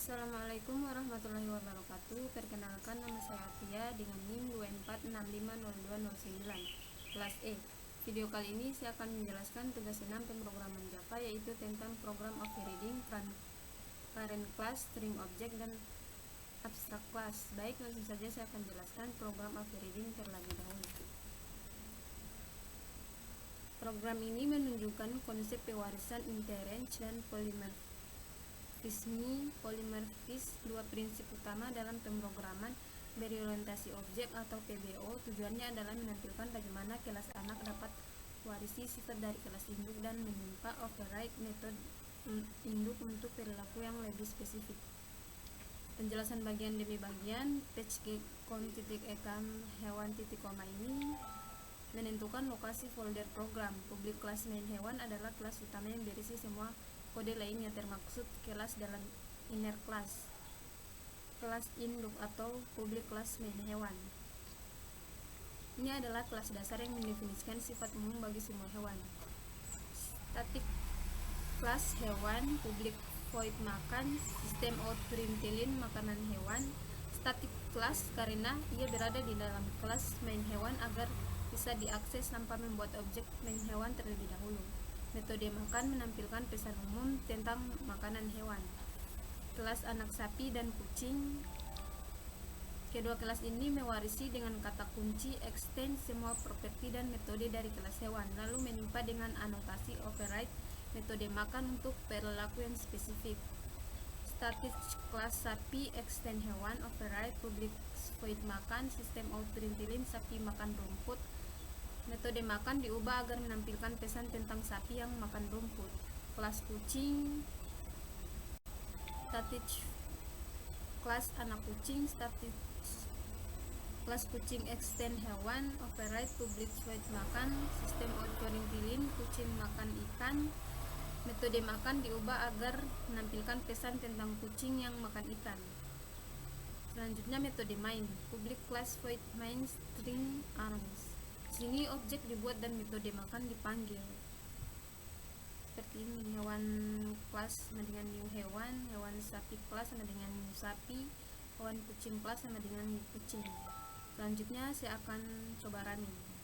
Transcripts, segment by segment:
Assalamualaikum warahmatullahi wabarakatuh. Perkenalkan, nama saya Atia dengan NIM 24650209 kelas E. Video kali ini saya akan menjelaskan tugas 6 pemrograman Java, yaitu tentang program overriding, parent class, string object, dan abstract class. Baik, langsung saja saya akan jelaskan program overriding terlebih dahulu. Program ini menunjukkan konsep pewarisan interrange dan polimorfis, dua prinsip utama dalam pemrograman berorientasi objek atau PBO. Tujuannya adalah menampilkan bagaimana kelas anak dapat warisi sifat dari kelas induk dan menyimpan override metode induk untuk perilaku yang lebih spesifik. Penjelasan bagian demi bagian. Page.com hewan titik koma ini menentukan lokasi folder program. Public class main hewan adalah kelas utama yang berisi semua kode lainnya, termaksud kelas dalam inner class, kelas induk atau public class main hewan. Ini adalah kelas dasar yang mendefinisikan sifat umum bagi semua hewan. Static class hewan, public void makan, sistem out println makanan hewan. Static class karena ia berada di dalam kelas main hewan agar bisa diakses tanpa membuat objek main hewan terlebih dahulu. Metode makan menampilkan pesan umum tentang makanan hewan. Kelas anak sapi dan kucing. Kedua kelas ini mewarisi dengan kata kunci extend semua properti dan metode dari kelas hewan, lalu menimpa dengan anotasi override metode makan untuk perilaku yang spesifik. Static class sapi extend hewan, override public void makan, sistem out println sapi makan rumput. Metode makan diubah agar menampilkan pesan tentang sapi yang makan rumput. Kelas kucing. Static class anak kucing, static class kucing extend hewan, override public void makan, sistem out println kucing makan ikan. Metode makan diubah agar menampilkan pesan tentang kucing yang makan ikan. Selanjutnya metode main. Public class void main string arms. Sini objek dibuat dan metode makan dipanggil. Seperti ini, hewan kelas sama dengan new hewan, hewan sapi kelas sama dengan new sapi, hewan kucing kelas sama dengan new kucing. Selanjutnya saya akan coba running.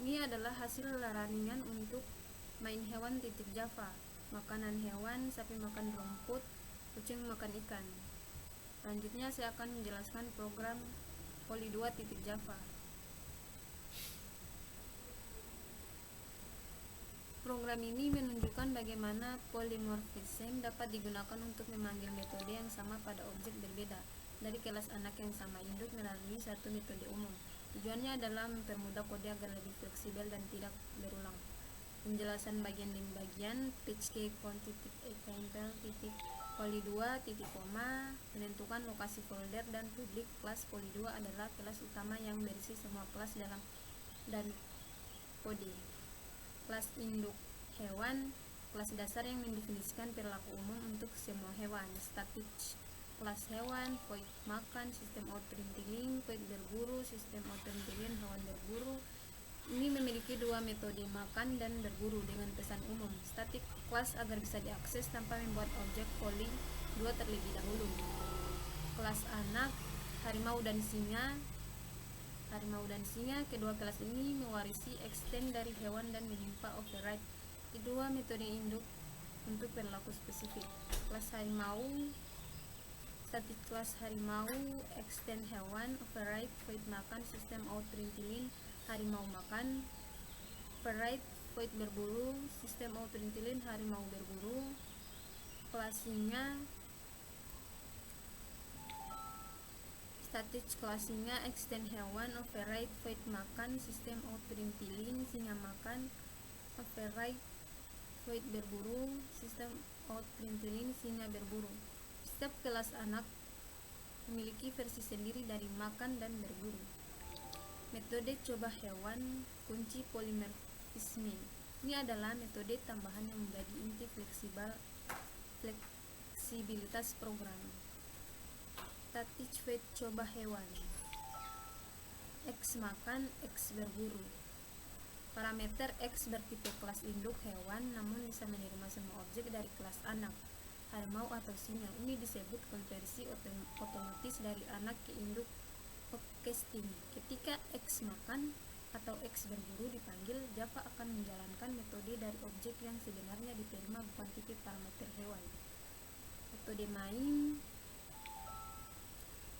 Ini adalah hasil runningan untuk main hewan titik Java. Makanan hewan, sapi makan rumput, kucing makan ikan. Selanjutnya saya akan menjelaskan program poly2 titik Java. Program ini menunjukkan bagaimana polymorphism dapat digunakan untuk memanggil metode yang sama pada objek berbeda dari kelas anak yang sama induk melalui satu metode umum. Tujuannya adalah mempermudah kode agar lebih fleksibel dan tidak berulang. Penjelasan bagian demi bagian. Poly2 titik koma menentukan lokasi folder dan publik kelas poly2 adalah kelas utama yang berisi semua kelas dalam dan kode. Kelas induk hewan, kelas dasar yang mendefinisikan perilaku umum untuk semua hewan. Static kelas hewan, void makan, sistem out println, void berburu, sistem out println hewan berburu. Ini memiliki dua metode makan dan berburu dengan pesan umum. Static kelas agar bisa diakses tanpa membuat objek poly 2 terlebih dahulu. Kelas anak, harimau dan singa. Harimau dan singa, kedua kelas ini mewarisi extend dari hewan dan menimpa override kedua metode induk untuk perilaku spesifik. Kelas harimau. Static kelas harimau, extend hewan, override void makan, sistem out println harimau makan. Override void berburu, sistem out println harimau berburu. Kelas singa. Static kelas singa, extend hewan, override void makan, sistem out println singa makan. Override void berburu, sistem out println singa berburu. Setiap kelas anak memiliki versi sendiri dari makan dan berburu. Metode coba hewan kunci polimorfisme. Ini adalah metode tambahan yang menjadi inti fleksibilitas program. Static weight coba hewan. X makan, X berburu. Parameter X bertipe kelas induk hewan namun bisa menerima semua objek dari kelas anak, harimau atau singa. Ini disebut konversi otomatis dari anak ke induk upcasting. Ketika X makan atau X berburu dipanggil, Java akan menjalankan metode dari objek yang sebenarnya diterima bukan tipe parameter hewan. Metode main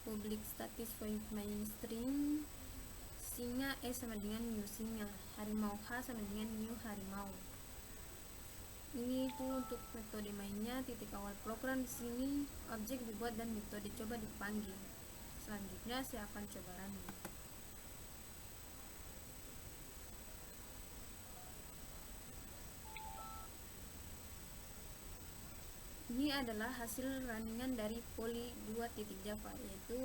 public static void main string singa sama dengan new singa, harimau H sama dengan new harimau. Ini itu untuk metode mainnya. Titik awal program di sini objek dibuat dan metode coba dipanggil. Selanjutnya saya akan coba running. Ini adalah hasil runningan dari poly2.java, yaitu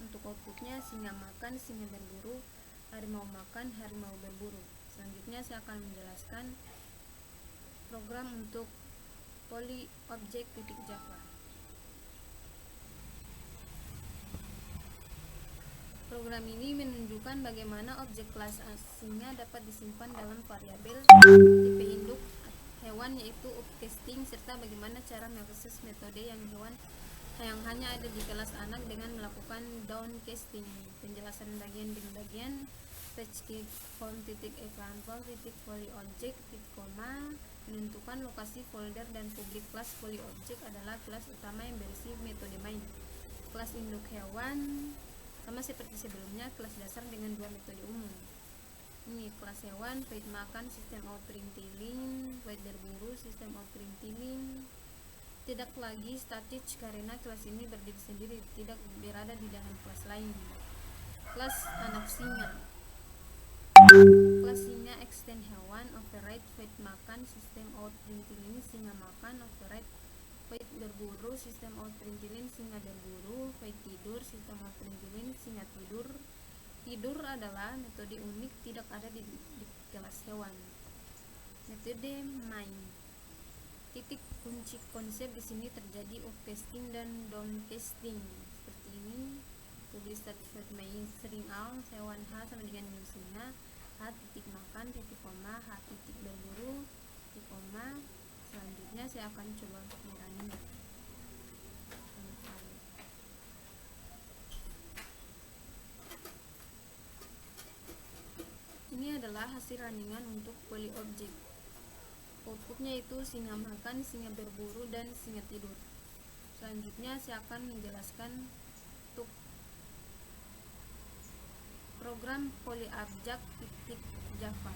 untuk outputnya singa makan, singa berburu, harimau makan, harimau berburu. Selanjutnya saya akan menjelaskan program untuk polyObject.java. Program ini menunjukkan bagaimana objek kelas singa dapat disimpan dalam variabel tipe induk hewan yaitu upcasting, serta bagaimana cara mengakses metode yang hanya ada di kelas anak dengan melakukan downcasting. Penjelasan bagian demi bagian. Fetch form.example polyObject, menentukan lokasi folder dan public class polyObject adalah kelas utama yang berisi metode main. Kelas induk hewan sama seperti sebelumnya, kelas dasar dengan dua metode umum. Ini kelas hewan, void makan, sistem out println, void berburu, sistem out println. Tidak lagi static karena kelas ini berdiri sendiri, tidak berada di dalam kelas lain. Kelas anak singa. Kelas singa extend hewan, override void makan, sistem out println singa makan, override void berburu, sistem out println singa berburu, void tidur, sistem out println singa tidur. Tidur adalah metode unik, tidak ada di kelas hewan. Metode main. Titik kunci konsep di sini terjadi upcasting dan downcasting. Seperti ini. Publish static void main string out hewan H sama dengan new singa, H titik makan titik koma, H titik berburu titik koma. Selanjutnya saya akan coba untuk merunning. Ini adalah hasil runningan untuk polyObject. Outputnya itu singa makan, singa berburu, dan singa tidur. Selanjutnya saya akan menjelaskan untuk program polyObject.java.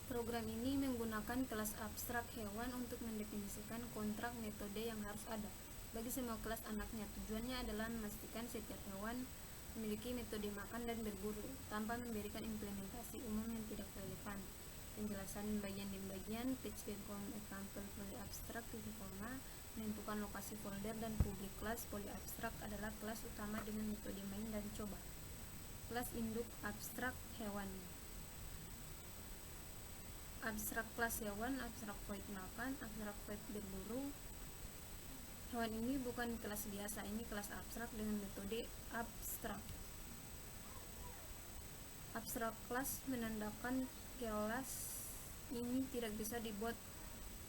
Program ini menggunakan kelas abstrak hewan untuk mendefinisikan kontrak metode yang harus ada bagi semua kelas anaknya. Tujuannya adalah memastikan setiap hewan memiliki metode makan dan berburu tanpa memberikan implementasi umum yang tidak relevan. Penjelasan bagian demi bagian. Fetch example polyabstract menentukan lokasi folder dan public class. Polyabstract adalah kelas utama dengan metode main dan coba. Kelas induk abstrak hewan. Abstrak kelas hewan, abstrak void makan, abstrak void berburu. Hewan ini bukan kelas biasa, ini kelas abstrak dengan metode abstrak. Abstrak kelas menandakan kelas ini tidak bisa dibuat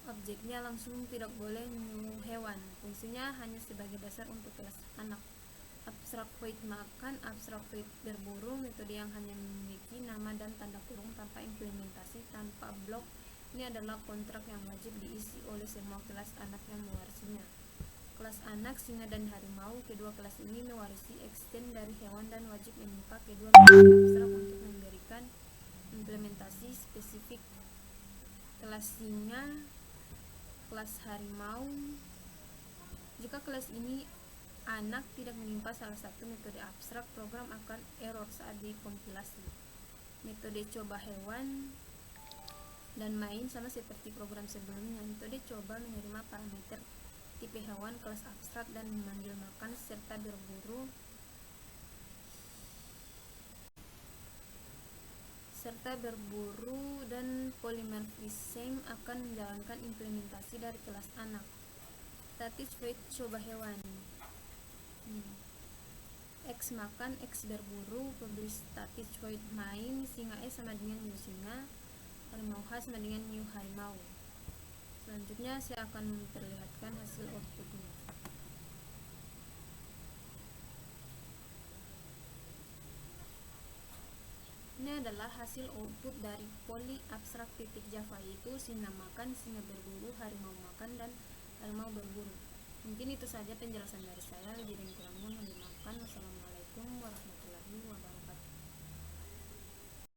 objeknya langsung, tidak boleh new hewan. Fungsinya hanya sebagai dasar untuk kelas anak. Abstrak void makan, abstrak void berburu, metode yang hanya memiliki nama dan tanda kurung tanpa implementasi, tanpa blok. Ini adalah kontrak yang wajib diisi oleh semua kelas anak yang mewarisinya. Kelas anak singa dan harimau, kedua kelas ini mewarisi extend dari hewan dan wajib menyimpan kedua metode abstrak untuk memberikan implementasi spesifik. Kelas singa, kelas harimau. Jika kelas ini anak tidak menimpa salah satu metode abstrak, program akan error saat dikompilasi. Metode coba hewan dan main sama seperti program sebelumnya. Metode coba menerima parameter tipe hewan kelas abstrak dan memanggil makan serta berburu serta berburu dan polymorphism akan menjalankan implementasi dari kelas anak. Statis void coba hewan. X makan, X berburu, publish statis void main, singa E sama dengan new singa, harimau H sama dengan new harimau. Selanjutnya saya akan memperlihatkan hasil outputnya. Ini adalah hasil output dari poly abstrak titik Java, yaitu singa makan, singa berburu, harimau makan, dan harimau berburu. Mungkin itu saja penjelasan dari saya. Lebih dan kurangnya mohon dimaafkan. Wassalamualaikum warahmatullahi wabarakatuh.